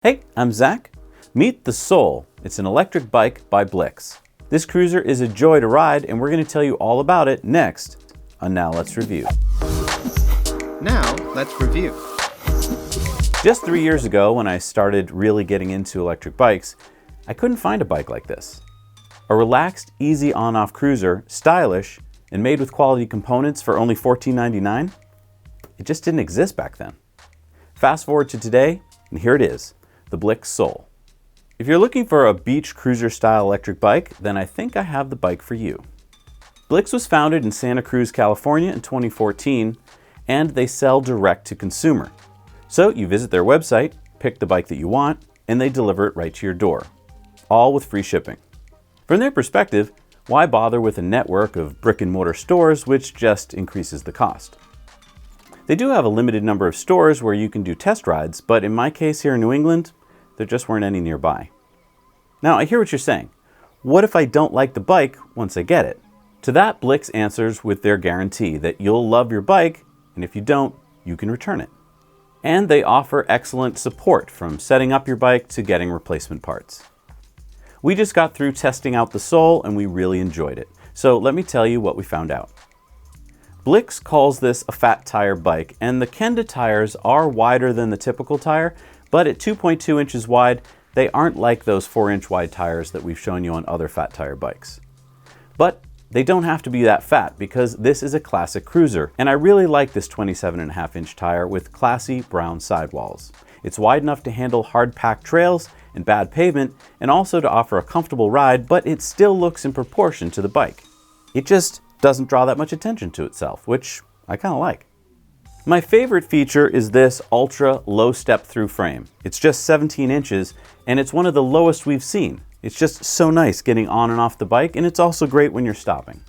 Hey, I'm Zach. Meet the Sol. It's an electric bike by Blix. This cruiser is a joy to ride, and we're going to tell you all about it next on Now Let's Review. Now let's review. Just 3 years ago, when I started really getting into electric bikes, I couldn't find a bike like this. A relaxed, easy on-off cruiser, stylish, and made with quality components for only $14.99? It just didn't exist back then. Fast forward to today, and here it is. The Blix Sol. If you're looking for a beach cruiser style electric bike, then I think I have the bike for you. Blix was founded in Santa Cruz, California in 2014, and they sell direct to consumer. So you visit their website, pick the bike that you want, and they deliver it right to your door, all with free shipping. From their perspective, why bother with a network of brick and mortar stores, which just increases the cost? They do have a limited number of stores where you can do test rides, but in my case here in New England, there just weren't any nearby. Now, I hear what you're saying. What if I don't like the bike once I get it? To that, Blix answers with their guarantee that you'll love your bike, and if you don't, you can return it. And they offer excellent support from setting up your bike to getting replacement parts. We just got through testing out the Sol, and we really enjoyed it. So let me tell you what we found out. Blix calls this a fat tire bike, and the Kenda tires are wider than the typical tire, but at 2.2 inches wide, they aren't like those 4-inch wide tires that we've shown you on other fat tire bikes. But they don't have to be that fat because this is a classic cruiser, and I really like this 27.5-inch tire with classy brown sidewalls. It's wide enough to handle hard-packed trails and bad pavement, and also to offer a comfortable ride, but it still looks in proportion to the bike. It just doesn't draw that much attention to itself, which I kind of like. My favorite feature is this ultra low step through frame. It's just 17 inches and it's one of the lowest we've seen. It's just so nice getting on and off the bike, and it's also great when you're stopping.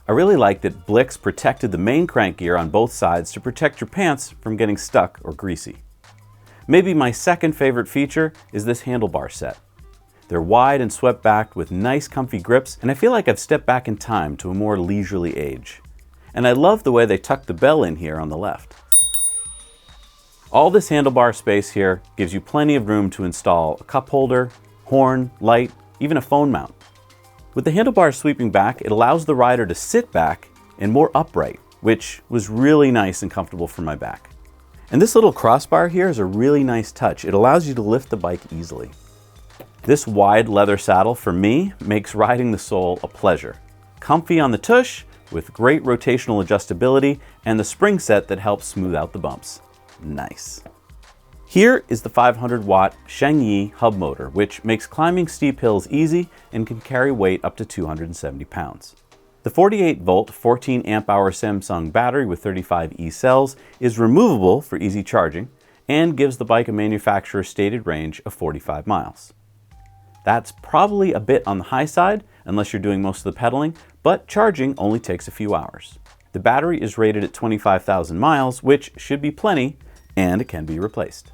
I really like that Blix protected the main crank gear on both sides to protect your pants from getting stuck or greasy. Maybe my second favorite feature is this handlebar set. They're wide and swept back with nice comfy grips, and I feel like I've stepped back in time to a more leisurely age. And I love the way they tuck the bell in here on the left. All this handlebar space here gives you plenty of room to install a cup holder, horn, light, even a phone mount. With the handlebars sweeping back, it allows the rider to sit back and more upright, which was really nice and comfortable for my back. And this little crossbar here is a really nice touch. It allows you to lift the bike easily. This wide leather saddle, for me, makes riding the Sol a pleasure. Comfy on the tush, with great rotational adjustability, and the spring set that helps smooth out the bumps. Nice. Here is the 500-watt Shengyi hub motor, which makes climbing steep hills easy and can carry weight up to 270 pounds. The 48-volt, 14-amp-hour Samsung battery with 35 E-cells is removable for easy charging and gives the bike a manufacturer's stated range of 45 miles. That's probably a bit on the high side, unless you're doing most of the pedaling, but charging only takes a few hours. The battery is rated at 25,000 miles, which should be plenty, and it can be replaced.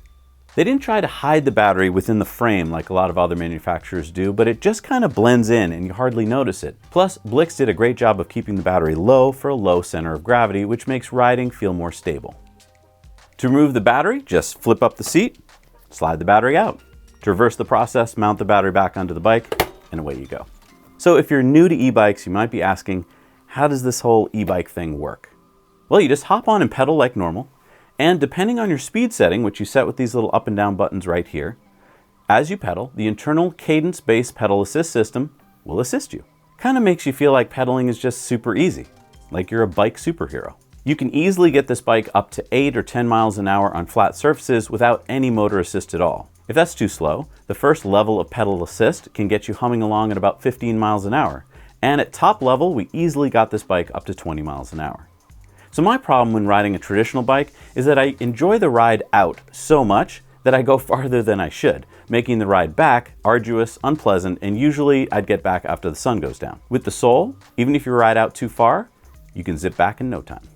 They didn't try to hide the battery within the frame like a lot of other manufacturers do, but it just kind of blends in and you hardly notice it. Plus, Blix did a great job of keeping the battery low for a low center of gravity, which makes riding feel more stable. To remove the battery, just flip up the seat, slide the battery out. To reverse the process, mount the battery back onto the bike, and away you go. So if you're new to e-bikes, you might be asking, how does this whole e-bike thing work? Well, you just hop on and pedal like normal, and depending on your speed setting, which you set with these little up and down buttons right here, as you pedal, the internal cadence-based pedal assist system will assist you. Kind of makes you feel like pedaling is just super easy, like you're a bike superhero. You can easily get this bike up to 8 or 10 miles an hour on flat surfaces without any motor assist at all. If that's too slow, the first level of pedal assist can get you humming along at about 15 miles an hour. And at top level, we easily got this bike up to 20 miles an hour. So my problem when riding a traditional bike is that I enjoy the ride out so much that I go farther than I should, making the ride back arduous, unpleasant, and usually I'd get back after the sun goes down. With the Sol, even if you ride out too far, you can zip back in no time.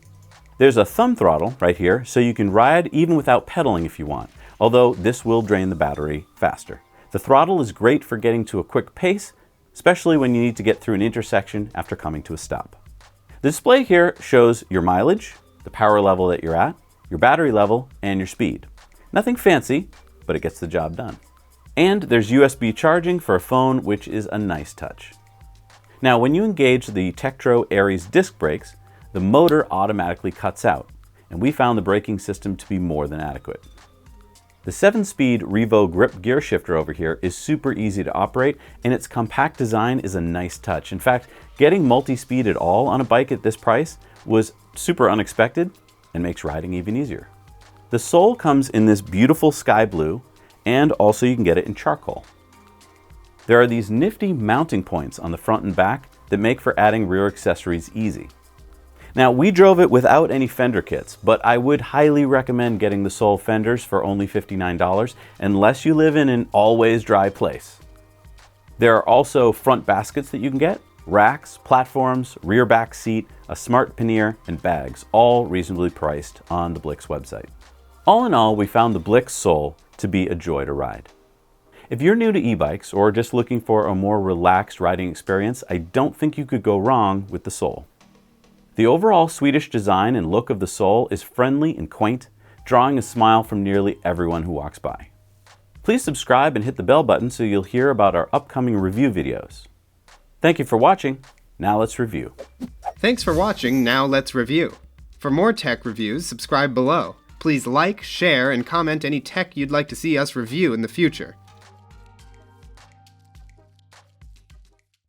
There's a thumb throttle right here, so you can ride even without pedaling if you want, although this will drain the battery faster. The throttle is great for getting to a quick pace, especially when you need to get through an intersection after coming to a stop. The display here shows your mileage, the power level that you're at, your battery level, and your speed. Nothing fancy, but it gets the job done. And there's USB charging for a phone, which is a nice touch. Now, when you engage the Tektro Aries disc brakes, the motor automatically cuts out, and we found the braking system to be more than adequate. The 7-speed Revo grip gear shifter over here is super easy to operate, and its compact design is a nice touch. In fact, getting multi-speed at all on a bike at this price was super unexpected and makes riding even easier. The sole comes in this beautiful sky blue, and also you can get it in charcoal. There are these nifty mounting points on the front and back that make for adding rear accessories easy. Now, we drove it without any fender kits, but I would highly recommend getting the sole fenders for only $59 unless you live in an always dry place. There are also front baskets that you can get, racks, platforms, rear back seat, a smart pannier, and bags, all reasonably priced on the Blix website. All in all, we found the Blix Sol to be a joy to ride. If you're new to e-bikes or just looking for a more relaxed riding experience, I don't think you could go wrong with the Sol. The overall Swedish design and look of the Sol is friendly and quaint, drawing a smile from nearly everyone who walks by. Please subscribe and hit the bell button so you'll hear about our upcoming review videos. Thank you for watching. Now let's review. Thanks for watching. Now let's review. For more tech reviews, subscribe below. Please like, share, and comment any tech you'd like to see us review in the future.